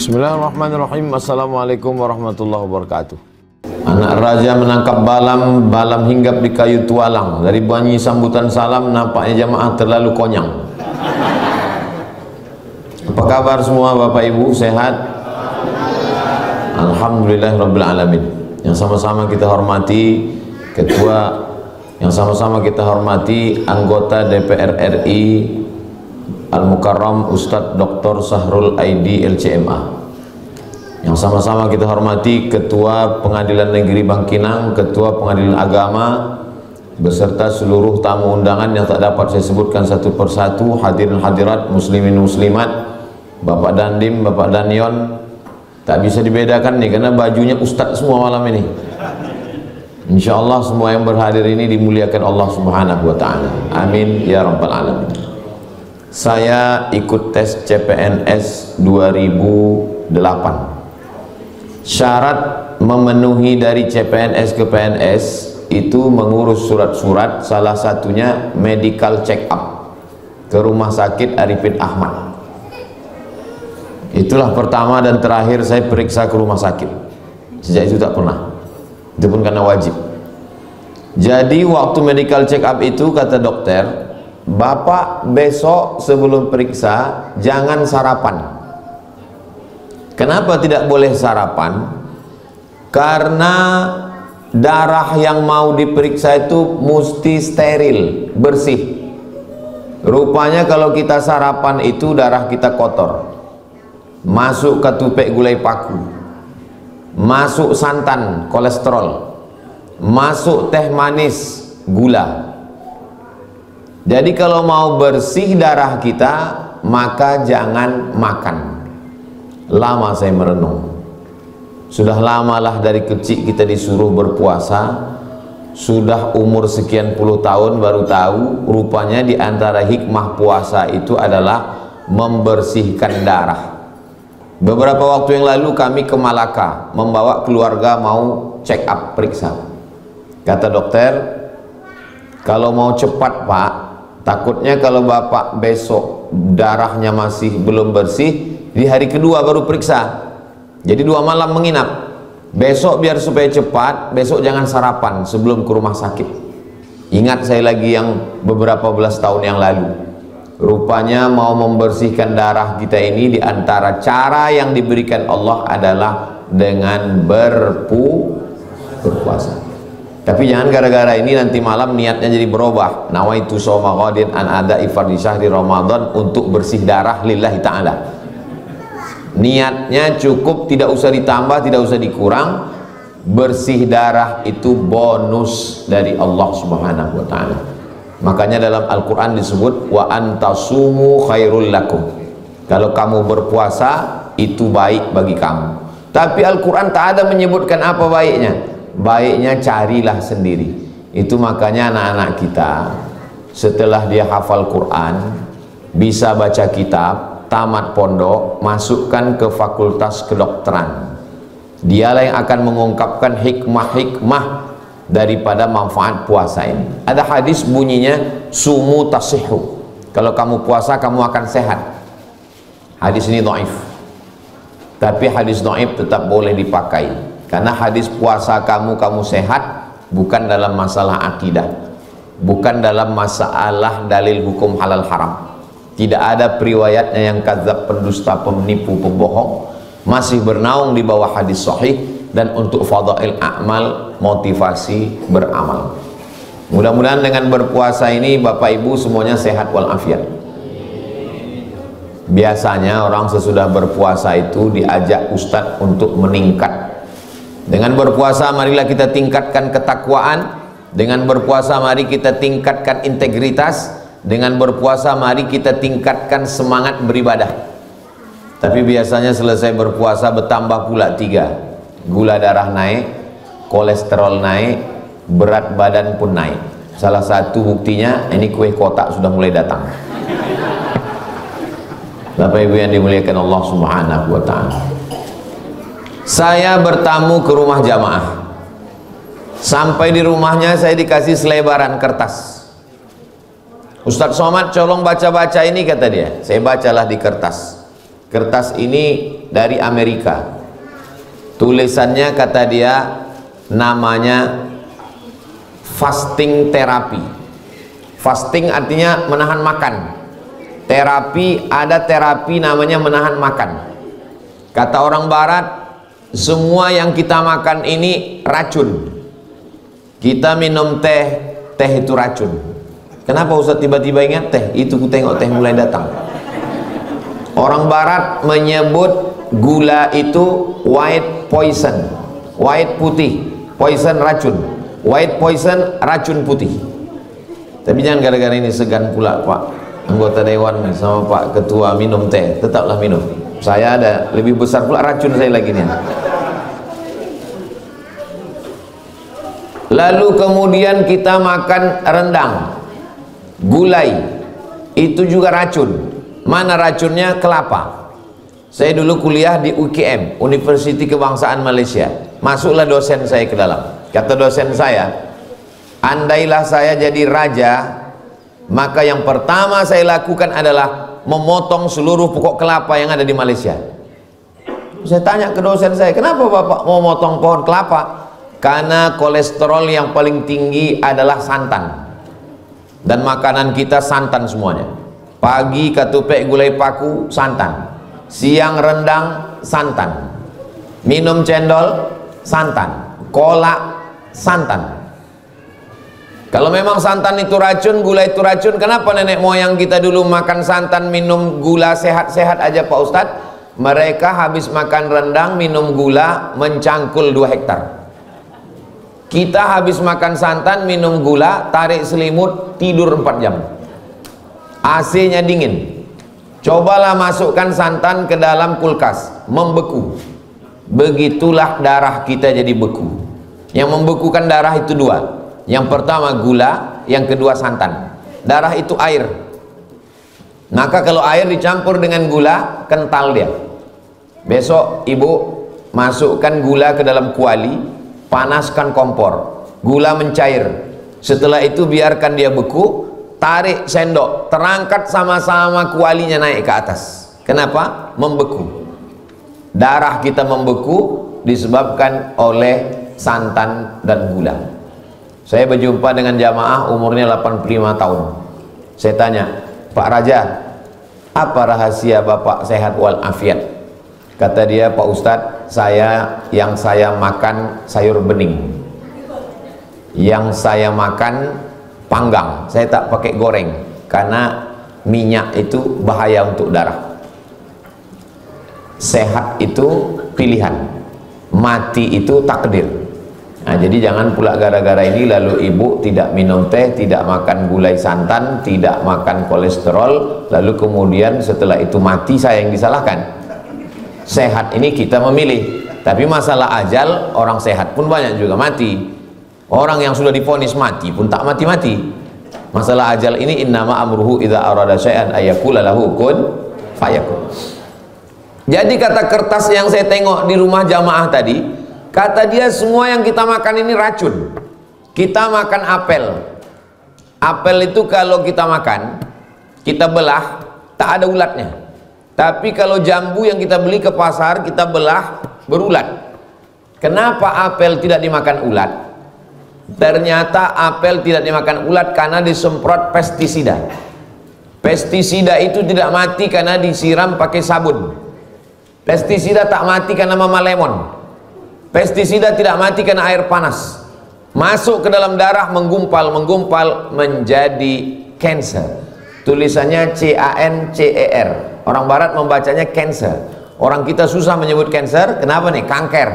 Bismillahirrahmanirrahim. Assalamualaikum warahmatullahi wabarakatuh. Anak raja menangkap balam, balam hinggap di kayu tualang. Dari bunyi sambutan salam nampaknya jamaah terlalu konyang. Apa kabar semua Bapak Ibu, sehat? Alhamdulillah Rabbil Alamin. Yang sama-sama kita hormati Ketua, yang sama-sama kita hormati anggota DPR RI Al-Mukarram Ustadz Dr. Sahrul Aidi LCMA, yang sama-sama kita hormati Ketua Pengadilan Negeri Bangkinang, Ketua Pengadilan Agama, beserta seluruh tamu undangan yang tak dapat saya sebutkan satu persatu, hadirin hadirat, muslimin muslimat, Bapak Dandim, Bapak Danyon, tak bisa dibedakan nih karena bajunya Ustadz semua malam ini. Insya Allah semua yang berhadir ini dimuliakan Allah Subhanahu wa Ta'ala. Amin ya Rabbal Alamin. Saya ikut tes CPNS 2008. Syarat memenuhi dari CPNS ke PNS itu mengurus surat-surat, salah satunya medical check up ke Rumah Sakit Arifin Ahmad. Itulah pertama dan terakhir saya periksa ke rumah sakit. Sejak itu tak pernah. Itu pun karena wajib. Jadi waktu medical check up itu kata dokter, Bapak besok sebelum periksa jangan sarapan. Kenapa tidak boleh sarapan? Karena darah yang mau diperiksa itu mesti steril, bersih. Rupanya kalau kita sarapan itu darah kita kotor. Masuk ketupek gulai paku, masuk santan kolesterol, masuk teh manis gula. Jadi kalau mau bersih darah kita, maka jangan makan. Lama saya merenung. Sudah lamalah dari kecil kita disuruh berpuasa. Sudah umur sekian puluh tahun baru tahu rupanya di antara hikmah puasa itu adalah membersihkan darah. Beberapa waktu yang lalu kami ke Malaka membawa keluarga mau check up periksa. Kata dokter, kalau mau cepat Pak, takutnya kalau Bapak besok darahnya masih belum bersih, di hari kedua baru periksa. Jadi 2 malam menginap. Besok biar supaya cepat, besok jangan sarapan sebelum ke rumah sakit. Ingat saya lagi yang beberapa belas tahun yang lalu. Rupanya mau membersihkan darah kita ini diantara cara yang diberikan Allah adalah dengan berpuasa. Tapi jangan gara-gara ini nanti malam niatnya jadi berubah. Nawaitu shauma ghadin an ada'i fardhi syahri Ramadan, untuk bersih darah lillahi ta'ala. Niatnya cukup, tidak usah ditambah, tidak usah dikurang. Bersih darah itu bonus dari Allah Subhanahu wa Ta'ala. Makanya dalam Al-Quran disebut wa antasumu khairul lakum. Kalau kamu berpuasa itu baik bagi kamu. Tapi Al-Quran tak ada menyebutkan apa baiknya. Baiknya carilah sendiri. Itu makanya anak-anak kita setelah dia hafal Quran, bisa baca kitab, tamat pondok, masukkan ke fakultas kedokteran. Dialah yang akan mengungkapkan hikmah-hikmah daripada manfaat puasa ini. Ada hadis bunyinya sumu tasihhu. Kalau kamu puasa kamu akan sehat. Hadis ini dhaif. Tapi hadis dhaif tetap boleh dipakai. Karena hadis puasa kamu sehat bukan dalam masalah akidah, bukan dalam masalah dalil hukum halal haram. Tidak ada periwayatnya yang kadzab, pendusta, penipu, pembohong. Masih bernaung di bawah hadis sahih. Dan untuk fadail a'mal, motivasi beramal. Mudah-mudahan dengan berpuasa ini Bapak Ibu semuanya sehat walafiat. Biasanya orang sesudah berpuasa itu diajak Ustadz untuk meningkat. Dengan berpuasa marilah kita tingkatkan ketakwaan. Dengan berpuasa mari kita tingkatkan integritas. Dengan berpuasa mari kita tingkatkan semangat beribadah. Tapi biasanya selesai berpuasa bertambah pula 3. Gula darah naik, kolesterol naik, berat badan pun naik. Salah satu buktinya ini kue kotak sudah mulai datang. Bapak Ibu yang dimuliakan Allah Subhanahu wa Ta'ala, saya bertamu ke rumah jamaah. Sampai di rumahnya saya dikasih selebaran kertas. Ustadz Somad, colong baca-baca ini, kata dia. Saya bacalah di kertas. Kertas ini dari Amerika. Tulisannya kata dia namanya fasting terapi. Fasting artinya menahan makan. Terapi, ada terapi namanya menahan makan. Kata orang barat, semua yang kita makan ini racun. Kita minum teh, teh itu racun. Kenapa Ustaz tiba-tiba ingat teh? Itu ku tengok teh mulai datang. Orang barat menyebut gula itu white poison. White putih, poison racun. White poison racun putih. Tapi jangan gara-gara ini segan pula Pak anggota dewan sama Pak ketua minum teh, tetaplah minum. Saya ada lebih besar pula racun saya lagi nih. Lalu kemudian kita makan rendang, gulai, itu juga racun. Mana racunnya? Kelapa. Saya dulu kuliah di UKM, Universiti Kebangsaan Malaysia. Masuklah dosen saya ke dalam. Kata dosen saya, andailah saya jadi raja, maka yang pertama saya lakukan adalah memotong seluruh pokok kelapa yang ada di Malaysia. Saya tanya ke dosen saya, kenapa Bapak mau motong pohon kelapa? Karena kolesterol yang paling tinggi adalah santan. Dan makanan kita santan semuanya. Pagi katupek gulai paku, santan. Siang rendang, santan. Minum cendol, santan. Kolak, santan. Kalau memang santan itu racun, gula itu racun, kenapa nenek moyang kita dulu makan santan, minum gula, sehat-sehat aja Pak Ustadz? Mereka habis makan rendang, minum gula, mencangkul 2 hektar. Kita habis makan santan, minum gula, tarik selimut, tidur 4 jam. AC-nya dingin. Cobalah masukkan santan ke dalam kulkas, membeku. Begitulah darah kita jadi beku. Yang membekukan darah itu 2. Yang pertama gula, yang kedua santan. Darah itu air. Maka kalau air dicampur dengan gula, kental dia. Besok ibu masukkan gula ke dalam kuali, panaskan kompor, gula mencair. Setelah itu biarkan dia beku, tarik sendok, terangkat sama-sama kualinya naik ke atas. Kenapa? Membeku. Darah kita membeku disebabkan oleh santan dan gula. Saya berjumpa dengan jamaah umurnya 85 tahun. Saya tanya, Pak Raja, apa rahasia Bapak sehat walafiat? Kata dia, Pak Ustadz, yang saya makan sayur bening, yang saya makan panggang, saya tak pakai goreng, karena minyak itu bahaya untuk darah. Sehat itu pilihan, mati itu takdir. Nah, jadi jangan pula gara-gara ini lalu ibu tidak minum teh, tidak makan gulai santan, tidak makan kolesterol, lalu kemudian setelah itu mati saya yang disalahkan. Sehat ini kita memilih, tapi masalah ajal, orang sehat pun banyak juga mati. Orang yang sudah divonis mati pun tak mati-mati. Masalah ajal ini innama amruhu idza arada syai'an ayyaqula lahu kun fayakun. Jadi kata kertas yang saya tengok di rumah jamaah tadi, kata dia semua yang kita makan ini racun. Kita makan apel. Apel itu kalau kita makan, kita belah, tak ada ulatnya. Tapi kalau jambu yang kita beli ke pasar, kita belah, berulat. Kenapa apel tidak dimakan ulat? Ternyata apel tidak dimakan ulat karena disemprot pestisida. Pestisida itu tidak mati karena disiram pakai sabun. Pestisida tak mati karena mama lemon. Pestisida tidak mati karena air panas. Masuk ke dalam darah, menggumpal menjadi cancer. Tulisannya CANCER. Orang barat membacanya cancer. Orang kita susah menyebut cancer. Kenapa nih? Kanker.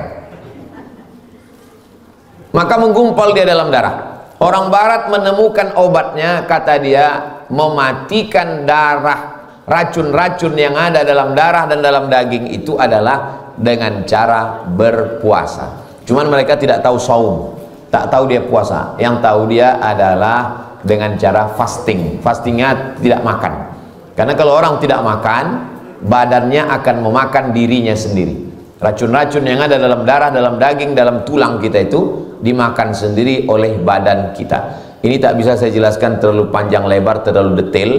Maka menggumpal dia dalam darah. Orang barat menemukan obatnya, kata dia, mematikan darah. Racun-racun yang ada dalam darah dan dalam daging itu adalah dengan cara berpuasa. Cuman mereka tidak tahu saum, tak tahu dia puasa. Yang tahu dia adalah dengan cara fasting. Fastingnya tidak makan. Karena kalau orang tidak makan, badannya akan memakan dirinya sendiri. Racun-racun yang ada dalam darah, dalam daging, dalam tulang kita itu dimakan sendiri oleh badan kita. Ini tak bisa saya jelaskan terlalu panjang lebar, terlalu detail.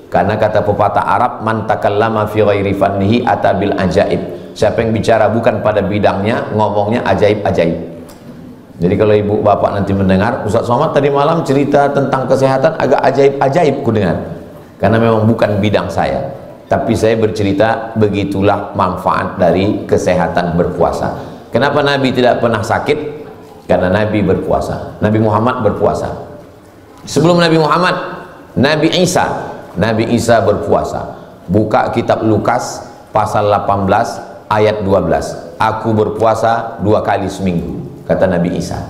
Karena kata pepatah Arab, man takallama fi ghairi fannihi atabil ajaib. Siapa yang bicara bukan pada bidangnya, ngomongnya ajaib-ajaib. Jadi kalau ibu bapak nanti mendengar Ustaz Somad tadi malam cerita tentang kesehatan agak ajaib-ajaib ku dengar, karena memang bukan bidang saya, tapi saya bercerita begitulah manfaat dari kesehatan berpuasa. Kenapa Nabi tidak pernah sakit? Karena Nabi berpuasa. Nabi Muhammad berpuasa. Sebelum Nabi Muhammad, Nabi Isa berpuasa. Buka kitab Lukas pasal 18 ayat 12. Aku berpuasa 2 kali seminggu, kata Nabi Isa.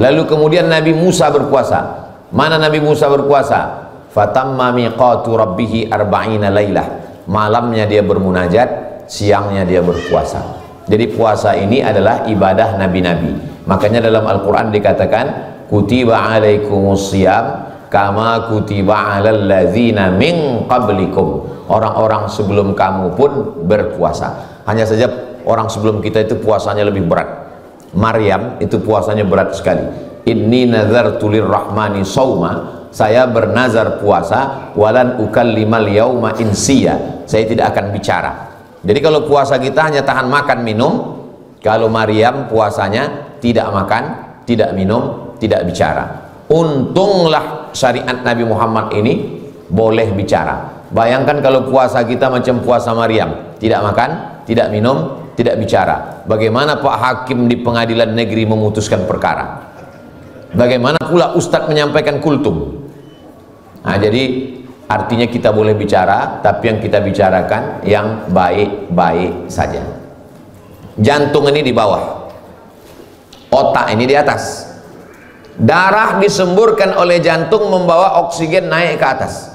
Lalu kemudian Nabi Musa berpuasa. Mana Nabi Musa berpuasa? Fatamma miqatu rabbih 40 lailah. Malamnya dia bermunajat, siangnya dia berpuasa. Jadi puasa ini adalah ibadah nabi-nabi. Makanya dalam Al-Quran dikatakan kutiba alaikumusiyam kama kutiba alal ladzina min qablikum. Orang-orang sebelum kamu pun berpuasa. Hanya saja orang sebelum kita itu puasanya lebih berat. Maryam itu puasanya berat sekali. Inni nazartu lirrahmani sauma, saya bernazar puasa, walan ukallimal yauma insiya, saya tidak akan bicara. Jadi kalau puasa kita hanya tahan makan minum, kalau Maryam puasanya tidak makan, tidak minum, tidak bicara. Untunglah syariat Nabi Muhammad ini boleh bicara. Bayangkan kalau puasa kita macam puasa Maryam, tidak makan, tidak minum, tidak bicara. Bagaimana Pak Hakim di pengadilan negeri memutuskan perkara? Bagaimana pula Ustadz menyampaikan kultum? Nah, jadi artinya kita boleh bicara, tapi yang kita bicarakan yang baik-baik saja. Jantung ini di bawah, otak ini di atas. Darah disemburkan oleh jantung membawa oksigen naik ke atas.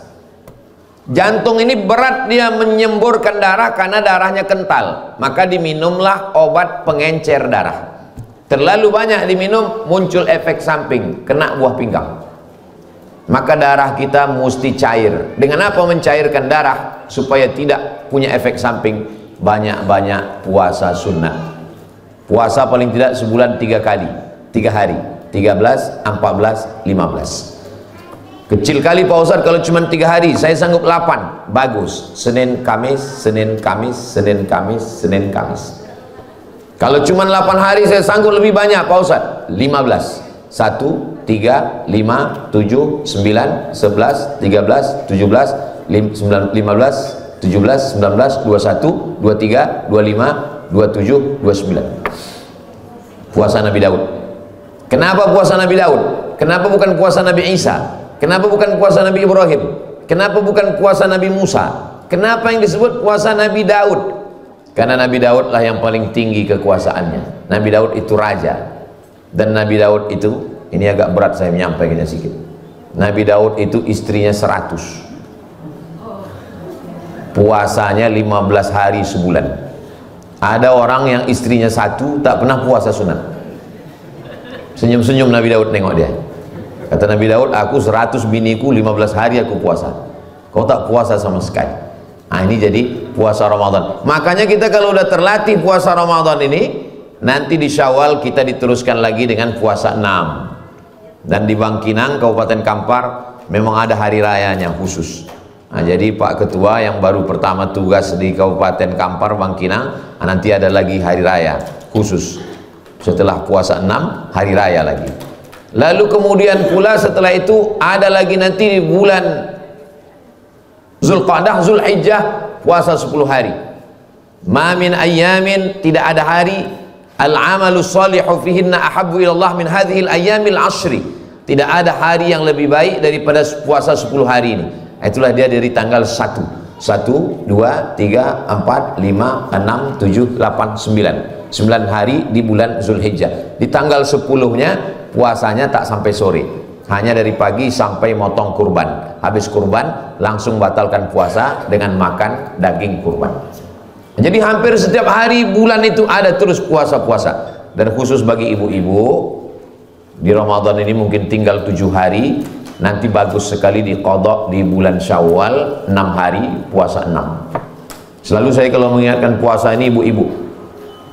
Jantung ini berat dia menyemburkan darah karena darahnya kental, maka diminumlah obat pengencer darah. Terlalu banyak diminum muncul efek samping, kena buah pinggang. Maka darah kita mesti cair. Dengan apa mencairkan darah supaya tidak punya efek samping? Banyak-banyak puasa sunnah. Puasa paling tidak sebulan 3 kali, 3 hari, 13, 14, 15. Kecil kali Pak Ustadz kalau cuma 3 hari, saya sanggup 8, bagus. Senin, Kamis, Senin, Kamis, Senin, Kamis, Senin, Kamis. Kalau cuma 8 hari saya sanggup lebih banyak Pak Ustadz, 15. 1, 3, 5, 7, 9, 11, 13, 17, 15, 17, 19, 21, 23, 25, 27, 29. Puasa Nabi Daud. Kenapa puasa Nabi Daud? Kenapa bukan puasa Nabi Isa? Kenapa bukan puasa Nabi Ibrahim? Kenapa bukan puasa Nabi Musa? Kenapa yang disebut puasa Nabi Daud? Karena Nabi Daud lah yang paling tinggi kekuasaannya. Nabi Daud itu raja. Dan Nabi Daud itu, ini agak berat saya menyampaikannya sedikit. Nabi Daud itu istrinya 100. Puasanya 15 hari sebulan. Ada orang yang istrinya 1 tak pernah puasa sunat. Senyum-senyum Nabi Daud nengok dia. Kata Nabi Daud, aku 100 biniku 15 hari aku puasa, kau tak puasa sama sekali. Nah, ini jadi puasa Ramadan. Makanya kita kalau udah terlatih puasa Ramadan ini, nanti di Syawal kita diteruskan lagi dengan puasa 6. Dan di Bangkinang, Kabupaten Kampar, memang ada hari rayanya khusus. Nah, jadi Pak Ketua yang baru pertama tugas di Kabupaten Kampar, Bangkinang, nanti ada lagi hari raya khusus. Setelah puasa 6, hari raya lagi. Lalu kemudian pula setelah itu ada lagi nanti di bulan Zulqa'dah, Zulhijjah, puasa 10 hari. Ma min ayyamin, tidak ada hari al-amalu salihu fihinna ahabbu ilallah min hadhil ayyamil ashri. Tidak ada hari yang lebih baik daripada puasa 10 hari ini. Itulah dia dari tanggal 1, 2, 3, 4, 5, 6, 7, 8, 9. 9 hari di bulan Zulhijjah. Di tanggal 10-nya puasanya tak sampai sore, hanya dari pagi sampai motong kurban. Habis kurban langsung batalkan puasa dengan makan daging kurban. Jadi hampir setiap hari bulan itu ada terus puasa-puasa. Dan khusus bagi ibu-ibu di Ramadan ini mungkin tinggal 7 hari, nanti bagus sekali diqadha di bulan Syawal 6 hari, puasa 6. Selalu saya kalau mengingatkan puasa ini ibu-ibu,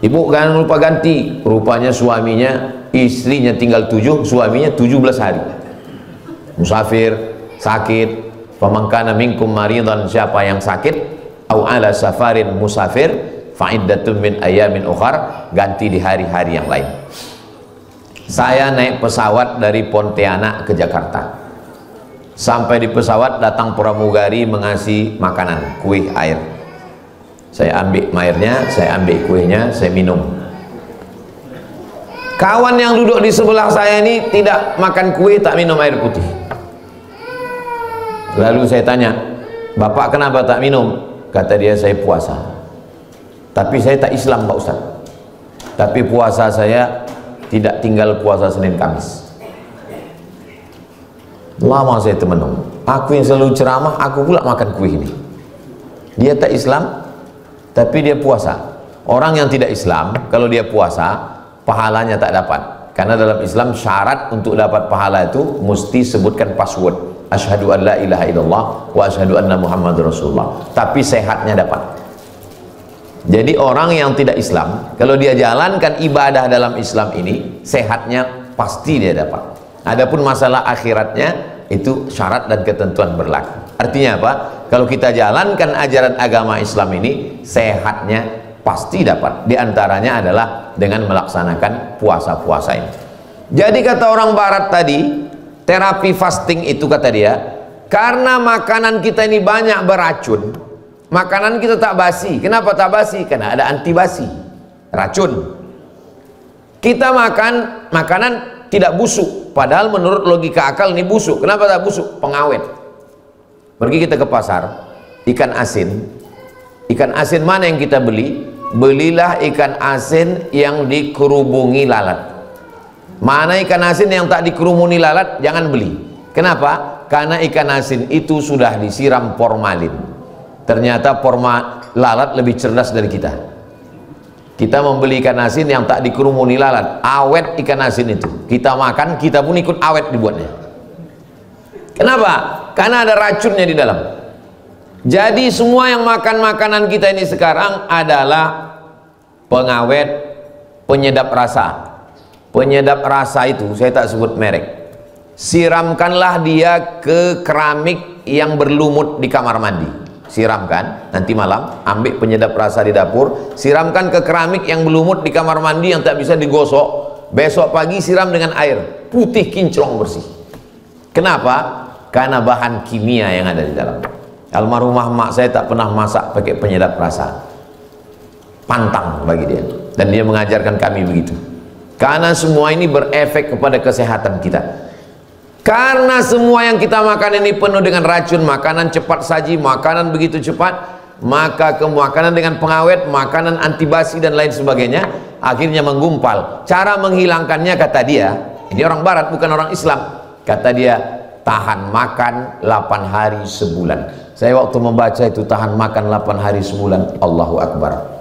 ibu jangan lupa ganti. Rupanya suaminya, istrinya tinggal 7, suaminya 17 hari. Musafir, sakit, famangkana minkum maridan, siapa yang sakit, au ala safarin musafir, fa'iddatun min ayamin ukhar, ganti di hari-hari yang lain. Saya naik pesawat dari Pontianak ke Jakarta. Sampai di pesawat datang pramugari mengasih makanan, kue, air. Saya ambil airnya, saya ambil kuenya, saya minum. Kawan yang duduk di sebelah saya ini tidak makan kue, tak minum air putih. Lalu saya tanya, "Bapak kenapa tak minum?" Kata dia, "Saya puasa." Tapi saya tak Islam Pak Ustaz. Tapi puasa saya tidak tinggal puasa Senin Kamis. Lama saya termenung. Aku yang selalu ceramah, aku pula makan kue ini. Dia tak Islam, tapi dia puasa. Orang yang tidak Islam, kalau dia puasa, pahalanya tak dapat. Karena dalam Islam syarat untuk dapat pahala itu mesti sebutkan password. Asyhadu an la ilaha illallah wa asyhadu anna Muhammadur Rasulullah. Tapi sehatnya dapat. Jadi orang yang tidak Islam, kalau dia jalankan ibadah dalam Islam ini, sehatnya pasti dia dapat. Adapun masalah akhiratnya itu syarat dan ketentuan berlaku. Artinya apa? Kalau kita jalankan ajaran agama Islam ini, sehatnya pasti dapat. Di antaranya adalah dengan melaksanakan puasa-puasa ini. Jadi kata orang barat tadi, terapi fasting itu kata dia, karena makanan kita ini banyak beracun, makanan kita tak basi. Kenapa tak basi? Karena ada antibasi, racun. Kita makan makanan tidak busuk, padahal menurut logika akal ini busuk. Kenapa tak busuk? Pengawet. Pergi kita ke pasar, ikan asin mana yang kita beli? Belilah ikan asin yang dikerubungi lalat. Mana ikan asin yang tak dikerumuni lalat, jangan beli. Kenapa? Karena ikan asin itu sudah disiram formalin. Ternyata lalat lebih cerdas dari kita. Kita membeli ikan asin yang tak dikerumuni lalat, awet ikan asin itu. Kita makan, kita pun ikut awet dibuatnya. Kenapa? Karena ada racunnya di dalam. Jadi semua yang makan makanan kita ini sekarang adalah pengawet, penyedap rasa. Penyedap rasa itu saya tak sebut merek. Siramkanlah dia ke keramik yang berlumut di kamar mandi. Siramkan, nanti malam ambil penyedap rasa di dapur, siramkan ke keramik yang berlumut di kamar mandi yang tak bisa digosok. Besok pagi siram dengan air putih kinclong bersih. Kenapa? Karena bahan kimia yang ada di dalam. Almarhumah mak saya tak pernah masak pakai penyedap rasa. Pantang bagi dia. Dan dia mengajarkan kami begitu. Karena semua ini berefek kepada kesehatan kita. Karena semua yang kita makan ini penuh dengan racun, makanan cepat saji, makanan begitu cepat, maka makanan dengan pengawet, makanan antibasi dan lain sebagainya, akhirnya menggumpal. Cara menghilangkannya kata dia, ini orang barat bukan orang Islam, kata dia, tahan makan 8 hari sebulan. Saya waktu membaca itu tahan makan 8 hari sebulan, Allahu Akbar.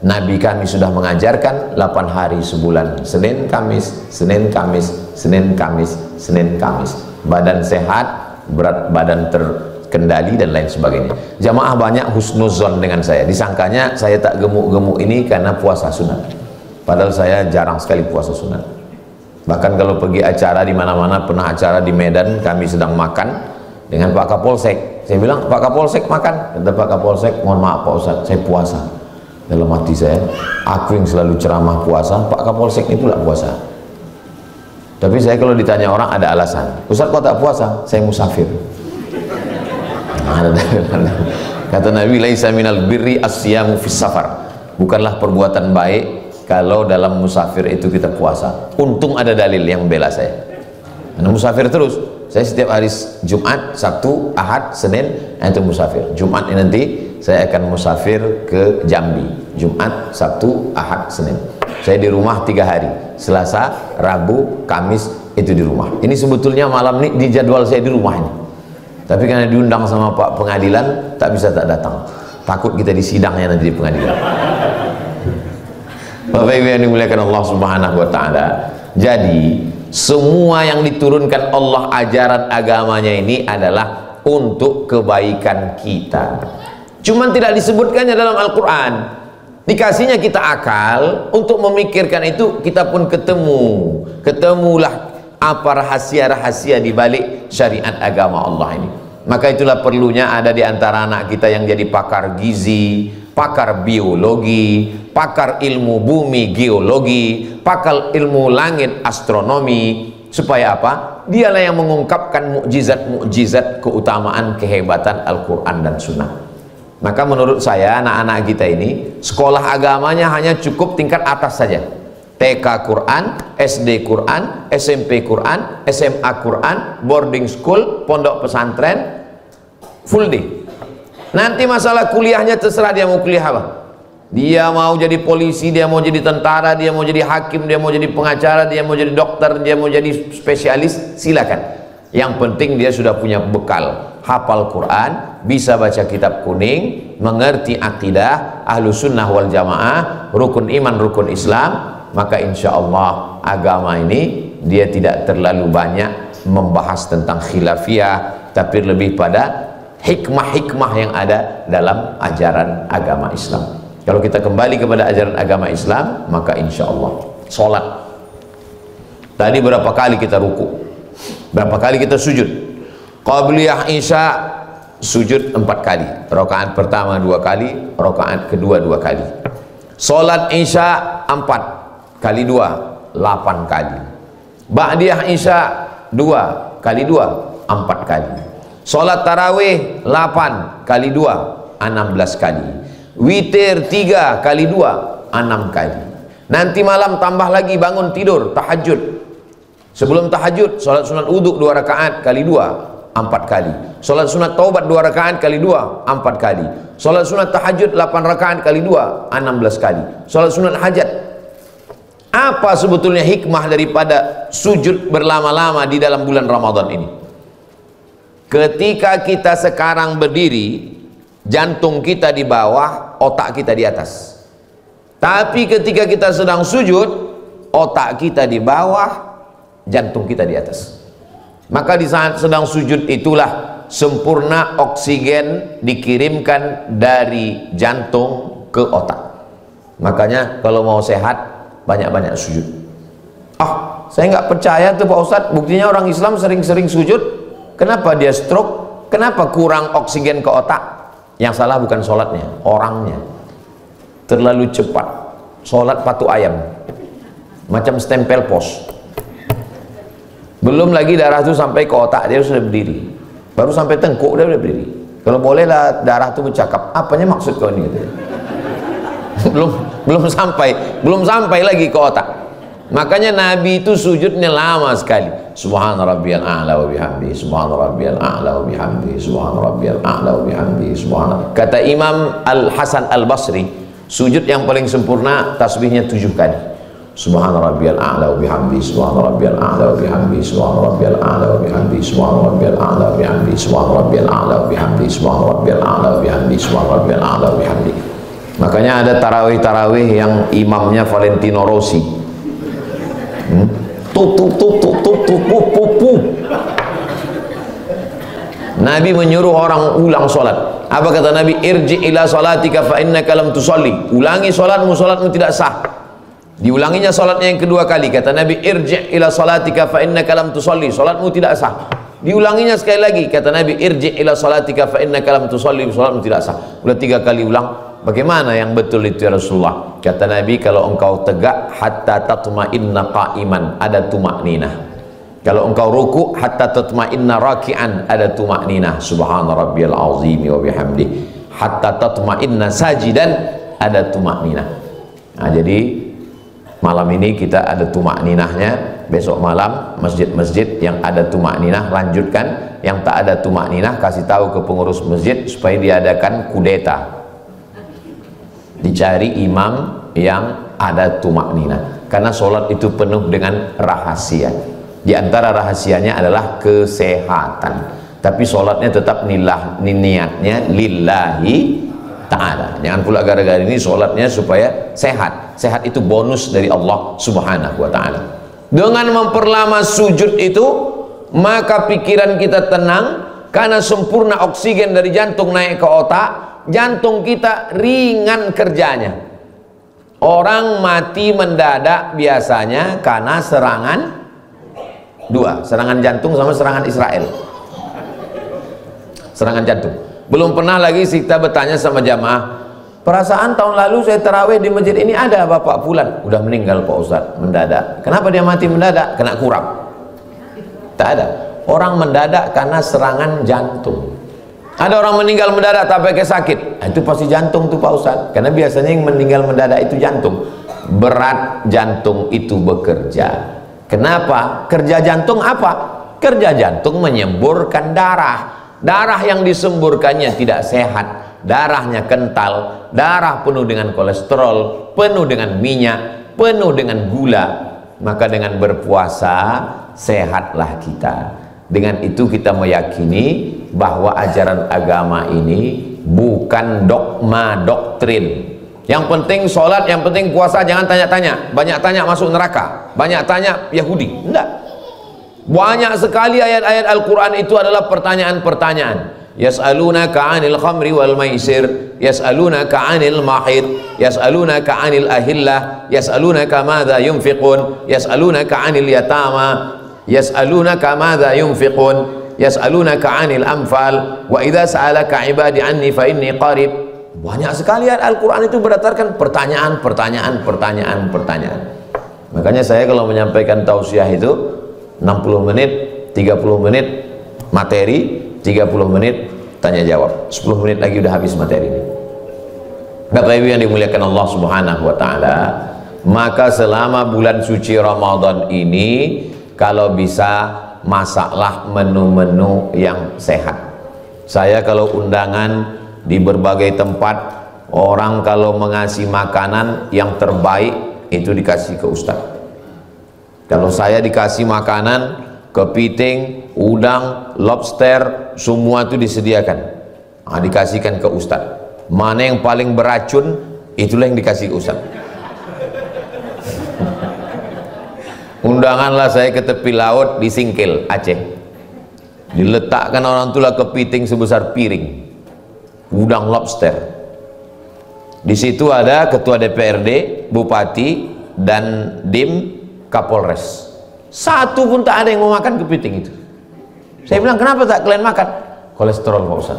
Nabi kami sudah mengajarkan 8 hari sebulan, Senin Kamis, Senin Kamis, Senin Kamis, Senin Kamis. Badan sehat, berat badan terkendali dan lain sebagainya. Jamaah banyak husnuzon dengan saya. Disangkanya saya tak gemuk-gemuk ini karena puasa sunat. Padahal saya jarang sekali puasa sunat. Bahkan kalau pergi acara di mana-mana, pernah acara di Medan, kami sedang makan dengan Pak Kapolsek. Saya bilang, "Pak Kapolsek makan." Kata Pak Kapolsek, "Mohon maaf Pak Ustadz, saya puasa." Dalam hati saya, aku yang selalu ceramah puasa, Pak Kapolsek ini pula puasa. Tapi saya kalau ditanya orang ada alasan. "Ustaz kok tak puasa?" "Saya musafir." Kata Nabi, "Laisa minal birri as-siyamu fis safar." Bukanlah perbuatan baik kalau dalam musafir itu kita puasa. Untung ada dalil yang membela saya. Karena musafir terus. Saya setiap hari Jumat, Sabtu, Ahad, Senin itu musafir. Jumat ini nanti saya akan musafir ke Jambi. Jumat, Sabtu, Ahad, Senin. Saya di rumah 3 hari. Selasa, Rabu, Kamis itu di rumah. Ini sebetulnya malam ini di jadwal saya di rumah ini. Tapi karena diundang sama Pak Pengadilan, tak bisa tak datang. Takut kita disidangnya nanti di pengadilan. Bapak Ibu yang dimuliakan Allah Subhanahu wa taala. Jadi semua yang diturunkan Allah ajaran agamanya ini adalah untuk kebaikan kita. Cuman tidak disebutkannya dalam Al-Quran. Dikasihnya kita akal untuk memikirkan itu, kita pun ketemulah apa rahasia-rahasia di balik syariat agama Allah ini. Maka itulah perlunya ada di antara anak kita yang jadi pakar gizi, pakar biologi, pakar ilmu bumi geologi, pakar ilmu langit astronomi. Supaya apa? Dialah yang mengungkapkan mukjizat-mukjizat keutamaan kehebatan Al-Quran dan Sunnah. Maka menurut saya anak-anak kita ini sekolah agamanya hanya cukup tingkat atas saja. TK Quran, SD Quran, SMP Quran, SMA Quran, boarding school, pondok pesantren, full day. Nanti masalah kuliahnya terserah dia mau kuliah apa. Dia mau jadi polisi, dia mau jadi tentara, dia mau jadi hakim, dia mau jadi pengacara, dia mau jadi dokter, dia mau jadi spesialis, silakan. Yang penting dia sudah punya bekal, hafal Quran, bisa baca kitab kuning, mengerti akidah ahlu sunnah wal jamaah, rukun iman, rukun Islam. Maka insya Allah agama ini dia tidak terlalu banyak membahas tentang khilafiyah, tapi lebih pada hikmah-hikmah yang ada dalam ajaran agama Islam. Kalau kita kembali kepada ajaran agama Islam, maka insya Allah sholat. Tadi berapa kali kita ruku, berapa kali kita sujud. Qabliyah Isya sujud 4 kali, rakaat pertama 2 kali, rakaat kedua 2 kali. Sholat Isya 4 kali 2 8 kali. Ba'diyah Isya 2 kali 2 4 kali. Sholat tarawih 8 kali 2 16 kali. Witir 3 kali 2 6 kali. Nanti malam tambah lagi bangun tidur tahajud. Sebelum tahajud salat sunat wudhu 2 rakaat kali 2 4 kali. Salat sunat taubat 2 rakaat kali 2 4 kali. Salat sunat tahajud 8 rakaat kali 2 16 kali. Salat sunat hajat. Apa sebetulnya hikmah daripada sujud berlama-lama di dalam bulan Ramadan ini? Ketika kita sekarang berdiri, jantung kita di bawah, otak kita di atas. Tapi ketika kita sedang sujud, otak kita di bawah, jantung kita di atas. Maka di saat sedang sujud itulah sempurna oksigen dikirimkan dari jantung ke otak. Makanya kalau mau sehat, banyak-banyak sujud. Saya nggak percaya tuh Pak Ustadz, buktinya orang Islam sering-sering sujud, kenapa dia stroke? Kenapa kurang oksigen ke otak? Yang salah bukan sholatnya, orangnya terlalu cepat. Sholat patu ayam, macam stempel pos. Belum lagi darah itu sampai ke otak, dia sudah berdiri. Baru sampai tengkuk dia sudah berdiri. Kalau bolehlah darah itu bercakap, apanya maksud kau ini? belum sampai lagi ke otak. Makanya Nabi itu sujudnya lama sekali. Subhana rabbiyal a'la wa bihamdi, subhana rabbiyal a'la wa bihamdi, subhana rabbiyal a'la wa bihamdi, subhana. Kata Imam Al-Hasan Al-Basri, sujud yang paling sempurna tasbihnya 7 kali. Subhana rabbiyal a'la wa bihamdi, subhana rabbiyal a'la wa bihamdi, subhana rabbiyal a'la wa bihamdi, subhana rabbiyal a'la wa bihamdi, subhana rabbiyal a'la wa bihamdi, subhana rabbiyal a'la wa bihamdi, subhana rabbiyal a'la wa bihamdi. Makanya ada tarawih-tarawih yang imamnya Valentino Rossi. Nabi menyuruh orang ulang sholat. Apa kata Nabi? Irji ila sholatika fa innaka lam tusalli. Ulangi sholatmu, sholatmu tidak sah. Diulanginya sholatnya yang kedua kali. Kata Nabi, irji ila sholatika fa innaka lam tusalli. Sholatmu tidak sah. Diulanginya sekali lagi. Kata Nabi, irji ila sholatika fa innaka lam tusalli. Sholatmu tidak sah. Udah 3 kali ulang. Bagaimana yang betul itu ya Rasulullah? Kata Nabi, kalau engkau tegak hatta tatma'inna qa'iman, ada tumakninah. Kalau engkau ruku hatta tatma'inna raki'an, ada tumakninah. Subhana rabbiyal azimi wa bihamdi. Hatta tatma'inna sajidan, ada tumakninah. Nah, jadi malam ini kita ada tumakninahnya. Besok malam masjid-masjid yang ada tumakninah lanjutkan. Yang tak ada tumakninah kasih tahu ke pengurus masjid supaya diadakan kudeta. Dicari imam yang ada tumakninah, karena sholat itu penuh dengan rahasia. Di antara rahasianya adalah kesehatan, tapi sholatnya tetap niatnya lillahi ta'ala. Jangan pula gara-gara ini sholatnya supaya sehat. Sehat itu bonus dari Allah subhanahu wa ta'ala. Dengan memperlama sujud itu, maka pikiran kita tenang, karena sempurna oksigen dari jantung naik ke otak. Jantung kita ringan kerjanya. Orang mati mendadak biasanya karena serangan 2, serangan jantung sama serangan Israel. Serangan jantung. Belum pernah lagi kita bertanya sama jamaah, Perasaan tahun lalu saya tarawih di masjid ini ada bapak fulan, udah meninggal Pak Ustadz, mendadak. Kenapa dia mati mendadak? Kena kurap. Tak ada. Orang mendadak karena serangan jantung. Ada orang meninggal mendadak tak pakai sakit, itu pasti jantung tuh Pak Ustadz. Karena biasanya yang meninggal mendadak itu jantung. Berat jantung itu bekerja. Kenapa? Kerja jantung apa? Kerja jantung menyemburkan darah. Darah yang disemburkannya tidak sehat, darahnya kental, darah penuh dengan kolesterol, penuh dengan minyak, penuh dengan gula. Maka dengan berpuasa sehatlah kita. Dengan itu kita meyakini bahwa ajaran agama ini bukan dogma doktrin. Yang penting sholat, yang penting puasa, jangan tanya-tanya. Banyak tanya masuk neraka, banyak tanya Yahudi. Enggak. Banyak sekali ayat-ayat Al-Quran itu adalah pertanyaan-pertanyaan. Yas'alunaka 'anil khamri wal maisir, yas'alunaka 'anil mahid, yas'alunaka 'anil ahillah, yas'alunaka madza yunfiqun, yas'alunaka 'anil yatama, yas'alunaka madza yunfiqun, yas'alunaka 'anil anfal, wa idza sa'alaka 'ibadi 'anni fa inni qarib. Banyak sekali ayat Al-Quran itu berdasarkan pertanyaan. Makanya saya kalau menyampaikan tausiah itu 60 menit, 30 menit materi, 30 menit tanya jawab, 10 menit lagi udah habis materi ini. Bapak Ibu yang dimuliakan Allah Subhanahu wa taala, maka selama bulan suci Ramadan ini kalau bisa masaklah menu-menu yang sehat. Saya kalau undangan di berbagai tempat, orang kalau mengasih makanan yang terbaik itu dikasih ke ustaz. Kalau saya dikasih makanan, kepiting, udang, lobster, semua itu disediakan, dikasihkan ke ustaz. Mana yang paling beracun, itulah yang dikasih ke ustaz. Undanganlah saya ke tepi laut di Singkil, Aceh. Diletakkan orang itulah kepiting sebesar piring, udang, lobster. Di situ ada ketua DPRD, bupati, dan dim Kapolres. Satu pun tak ada yang mau makan kepiting itu. Saya bilang, kenapa tak kalian makan? Kolesterol Pak Ustaz.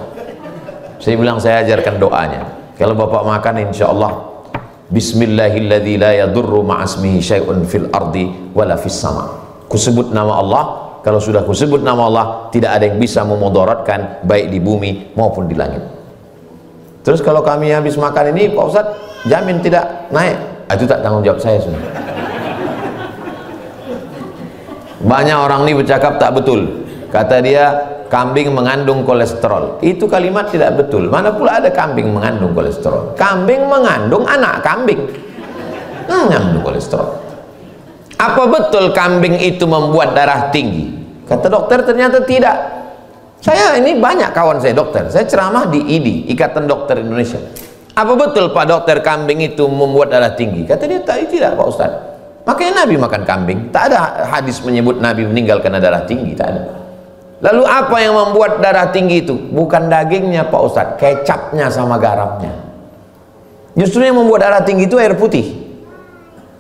Saya bilang, saya ajarkan doanya. Kalau bapak makan, insya Allah Bismillahilladzi la yadurru ma'asmihi syai'un fil ardi wala fis sama. Kusebut nama Allah. Kalau sudah kusebut nama Allah, tidak ada yang bisa memudaratkan baik di bumi maupun di langit. Terus kalau kami habis makan ini Pak Ustaz, jamin tidak naik. Itu tak tanggung jawab saya sudah. Banyak orang ini bercakap tak betul. Kata dia kambing mengandung kolesterol. Itu kalimat tidak betul. Mana pula ada kambing mengandung kolesterol? Kambing mengandung anak kambing, mengandung kolesterol. Apa betul kambing itu membuat darah tinggi? Kata dokter ternyata tidak. Saya ini banyak kawan saya dokter. Saya ceramah di IDI, Ikatan Dokter Indonesia. Apa betul Pak Dokter kambing itu membuat darah tinggi? Kata dia tidak Pak Ustaz. Makanya Nabi makan kambing. Tak ada hadis menyebut Nabi meninggal karena darah tinggi, tak ada. Lalu apa yang membuat darah tinggi itu? Bukan dagingnya Pak Ustaz, kecapnya sama garamnya. Justru yang membuat darah tinggi itu air putih.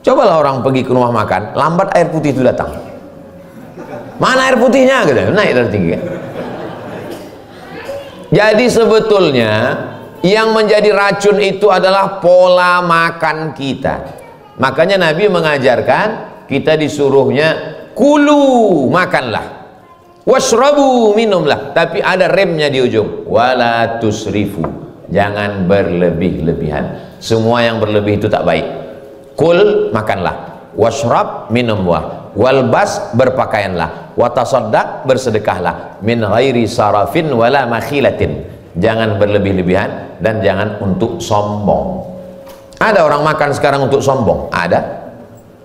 Cobalah orang pergi ke rumah makan, lambat air putih itu datang. Mana air putihnya? Gitu. Naik darah tinggi kan? Jadi sebetulnya yang menjadi racun itu adalah pola makan kita. Makanya Nabi mengajarkan kita disuruhnya kulu, makanlah, washrabu, minumlah, tapi ada remnya di ujung, wala tusrifu, jangan berlebih-lebihan. Semua yang berlebih itu tak baik. Kul, makanlah, washrab, minumlah, walbas, berpakaianlah, watasaddaq, bersedekahlah, min ghairi sarafin wala makhilatin, jangan berlebih-lebihan dan jangan untuk sombong. Ada orang makan sekarang untuk sombong? Ada.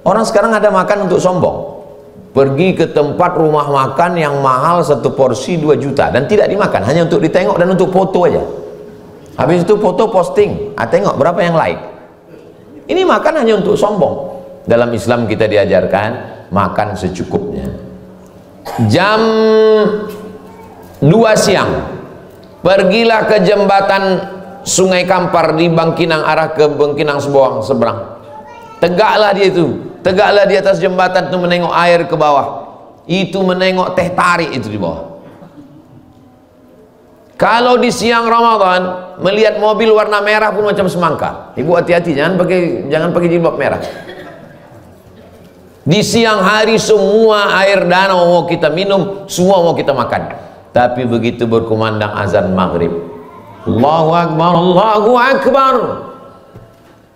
Orang sekarang ada makan untuk sombong. Pergi ke tempat rumah makan yang mahal, satu porsi 2 juta dan tidak dimakan, hanya untuk ditengok dan untuk foto aja. Habis itu foto posting, tengok berapa yang like. Ini makan hanya untuk sombong. Dalam Islam kita diajarkan makan secukupnya. Jam 2 siang pergilah ke jembatan Sungai Kampar di Bangkinang, arah ke Bangkinang seberang. Tegaklah dia itu, tegaklah di atas jembatan itu menengok air ke bawah. Itu menengok teh tarik itu di bawah. Kalau di siang Ramadan melihat mobil warna merah pun macam semangka. Ibu hati-hati, jangan pakai jilbab merah. Di siang hari semua air danau mau kita minum, semua mau kita makan. Tapi begitu berkumandang azan maghrib, Allahu Akbar, Allahu Akbar.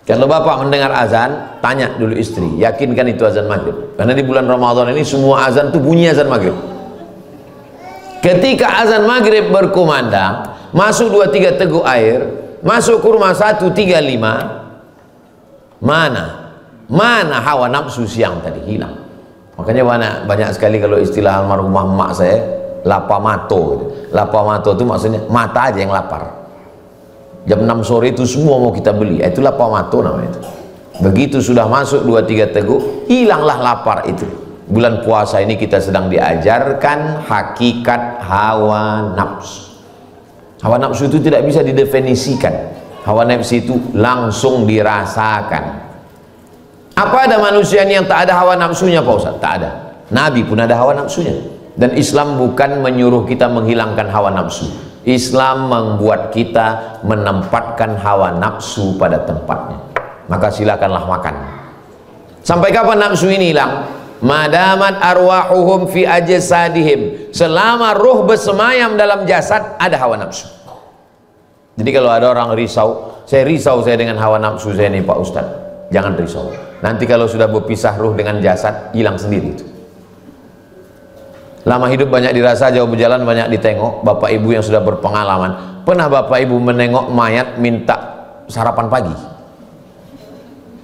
Kalau bapak mendengar azan, tanya dulu istri, yakinkan itu azan maghrib. Karena di bulan Ramadan ini semua azan itu bunyi azan maghrib. Ketika azan maghrib berkumandang, masuk 2-3 teguk air, masuk ke rumah 135, mana hawa nafsu siang tadi hilang. Makanya banyak sekali kalau istilah almarhumah emak saya, lapamato. Lapamato itu maksudnya mata aja yang lapar. Jam 6 sore itu semua mau kita beli, itu lapamato namanya itu. Begitu sudah masuk 2-3 teguk, hilanglah lapar itu. Bulan puasa ini kita sedang diajarkan hakikat hawa nafsu. Hawa nafsu itu tidak bisa didefinisikan. Hawa nafsu itu langsung dirasakan. Apa ada manusia yang tak ada hawa nafsunya Pak Ustaz? Tak ada. Nabi pun ada hawa nafsunya. Dan Islam bukan menyuruh kita menghilangkan hawa nafsu. Islam membuat kita menempatkan hawa nafsu pada tempatnya. Maka silakanlah makan. Sampai kapan nafsu ini hilang? Madamat arwahuhum fi ajsadihim, selama ruh bersemayam dalam jasad ada hawa nafsu. Jadi kalau ada orang risau saya dengan hawa nafsu saya nih Pak Ustaz, jangan risau. Nanti kalau sudah berpisah ruh dengan jasad, hilang sendiri itu. Lama hidup banyak dirasa, jauh berjalan banyak ditengok. Bapak ibu yang sudah berpengalaman, pernah bapak ibu menengok mayat minta sarapan pagi?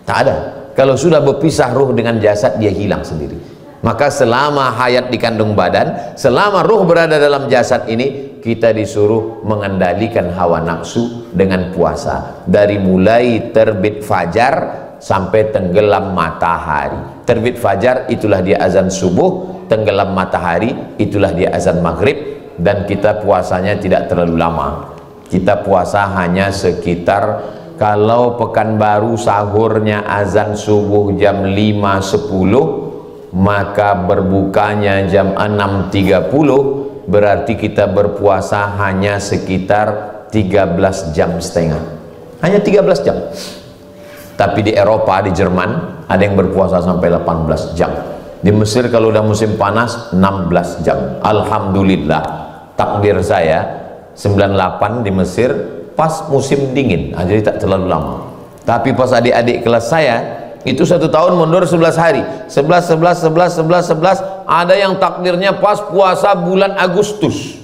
Tak ada. Kalau sudah berpisah ruh dengan jasad, dia hilang sendiri. Maka selama hayat di kandung badan, selama ruh berada dalam jasad ini, kita disuruh mengendalikan hawa nafsu dengan puasa. Dari mulai terbit fajar sampai tenggelam matahari. Terbit fajar itulah dia azan subuh, tenggelam matahari itulah dia azan maghrib. Dan kita puasanya tidak terlalu lama. Kita puasa hanya sekitar, kalau Pekanbaru sahurnya azan subuh jam 5.10, maka berbukanya jam 6.30, berarti kita berpuasa hanya sekitar 13 jam setengah. Hanya 13 jam. Tapi di Eropa, di Jerman, ada yang berpuasa sampai 18 jam. Di Mesir kalau udah musim panas 16 jam. Alhamdulillah, takdir saya 98 di Mesir pas musim dingin, jadi tak terlalu lama. Tapi pas adik-adik kelas saya itu 1 tahun mundur 11 hari, 11, ada yang takdirnya pas puasa bulan Agustus.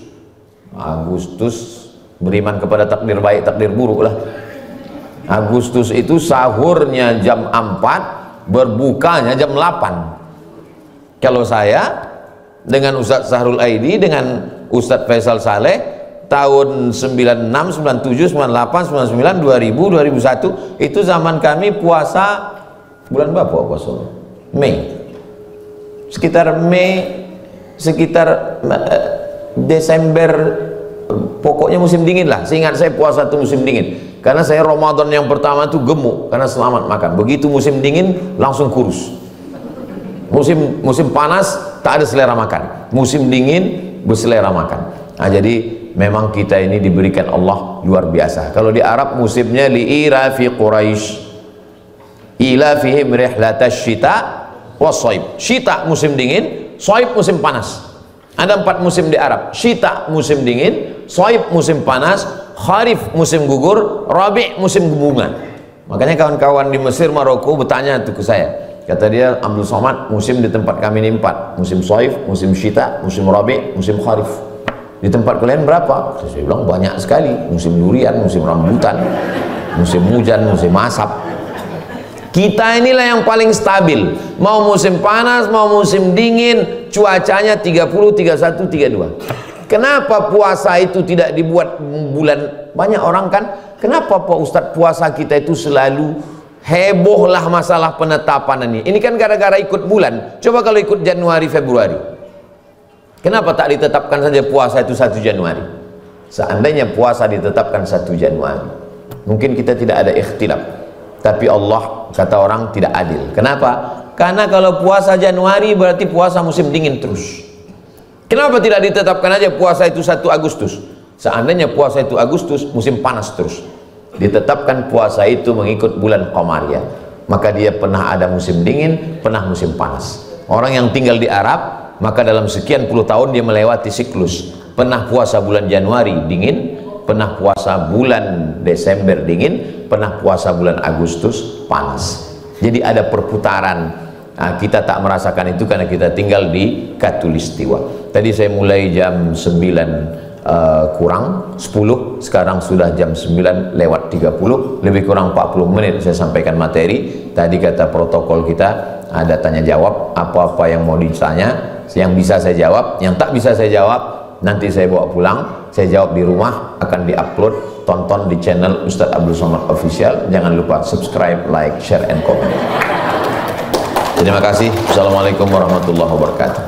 Beriman kepada takdir baik, takdir buruk lah. Agustus itu sahurnya jam 4, berbukanya jam 8. Kalau saya dengan Ustadz Sahrul Aidi, dengan Ustadz Faisal Saleh, tahun 96, 97, 98, 99, 2000, 2001 itu zaman kami puasa bulan berapa puasa? Mei. Sekitar Desember, pokoknya musim dingin lah. Seingat saya puasa itu musim dingin. Karena saya Ramadan yang pertama itu gemuk karena selamat makan. Begitu musim dingin langsung kurus. Musim panas tak ada selera makan. Musim dingin berselera makan. Nah, jadi memang kita ini diberikan Allah luar biasa. Kalau di Arab musimnya li'irafi Quraisy, ilafihim rihlatash syita wassaib. Syita musim dingin, saib musim panas. Ada 4 musim di Arab. Syita musim dingin, saib musim panas, kharif musim gugur, rabi' musim bunga. Makanya kawan-kawan di Mesir, Maroko bertanya tuh ke saya. Kata dia, Abdul Somad, musim di tempat kami ini 4. Musim saib, musim syita, musim rabi', musim kharif. Di tempat kalian berapa? Saya bilang banyak sekali. Musim durian, musim rambutan, musim hujan, musim asap. Kita inilah yang paling stabil. Mau musim panas, mau musim dingin, cuacanya 30, 31, 32. Kenapa puasa itu tidak dibuat bulan? Banyak orang kan, kenapa Pak Ustadz puasa kita itu selalu heboh lah masalah penetapan ini? Ini kan gara-gara ikut bulan. Coba kalau ikut Januari, Februari. Kenapa tak ditetapkan saja puasa itu 1 Januari? Seandainya puasa ditetapkan 1 Januari, mungkin kita tidak ada ikhtilaf. Tapi Allah, kata orang, tidak adil. Kenapa? Karena kalau puasa Januari berarti puasa musim dingin terus. Kenapa tidak ditetapkan aja puasa itu 1 Agustus? Seandainya puasa itu Agustus, musim panas terus. Ditetapkan puasa itu mengikut bulan Qamariyah. Maka dia pernah ada musim dingin, pernah musim panas. Orang yang tinggal di Arab, maka dalam sekian puluh tahun dia melewati siklus. Pernah puasa bulan Januari dingin, pernah puasa bulan Desember dingin, pernah puasa bulan Agustus panas. Jadi ada perputaran. Nah, kita tak merasakan itu karena kita tinggal di Khatulistiwa. Tadi saya mulai jam 9 kurang 10, sekarang sudah jam 9 lewat 30, lebih kurang 40 menit saya sampaikan materi. Tadi kata protokol kita ada tanya jawab, apa-apa yang mau ditanya, yang bisa saya jawab, yang tak bisa saya jawab nanti saya bawa pulang, saya jawab di rumah, akan diupload. Tonton di channel Ustadz Abdul Somad Official. Jangan lupa subscribe, like, share, and comment. Terima kasih. Assalamualaikum warahmatullahi wabarakatuh.